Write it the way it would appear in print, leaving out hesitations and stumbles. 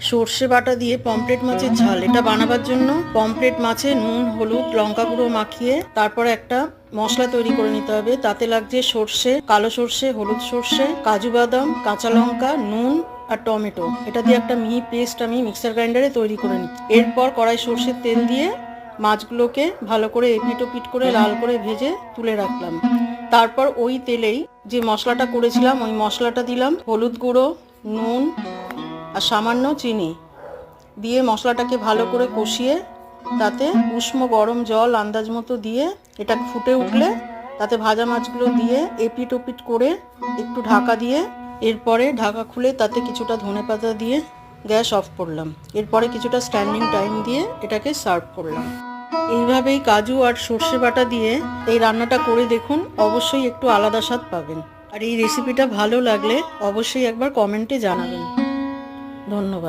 সর্ষে বাটা দিয়ে পমফ্রেট মাছের ঝাল। এটা বানাবার জন্য পমফ্রেট মাছে নুন, হলুদ, লঙ্কা গুঁড়ো মাখিয়ে তারপর একটা মশলা তৈরি করে নিতে হবে। তাতে লাগছে সর্ষে, কালো সর্ষে, হলুদ সর্ষে, কাজু বাদাম, কাঁচা লঙ্কা, নুন আর টমেটো। এটা দিয়ে একটা মিহি পেস্ট আমি মিক্সার গ্রাইন্ডারে তৈরি করে নিই। এরপর কড়াই সর্ষের তেল দিয়ে মাছগুলোকে ভালো করে এপিট ওপিট করে লাল করে ভেজে তুলে রাখলাম। তারপর ওই তেলেই যে মশলাটা করেছিলাম ওই মশলাটা দিলাম, হলুদ গুঁড়ো, নুন আর সামান্য চিনি দিয়ে মশলাটাকে ভালো করে কষিয়ে তাতে উষ্ণ গরম জল আন্দাজ মতো দিয়ে এটা ফুটে উঠলে তাতে ভাজা মাছগুলো দিয়ে এপিট ওপিট করে একটু ঢাকা দিয়ে এরপরে ঢাকা খুলে তাতে কিছুটা ধনেপাতা দিয়ে গ্যাস অফ করলাম। এরপরে কিছুটা স্ট্যান্ডিং টাইম দিয়ে এটাকে সার্ভ করলাম। এইভাবেই কাজু আর সর্ষে বাটা দিয়ে এই রান্নাটা করে দেখুন, অবশ্যই একটু আলাদা স্বাদ পাবেন। আর এই রেসিপিটা ভালো লাগলে অবশ্যই একবার কমেন্টে জানাবেন। ধন্যবাদ।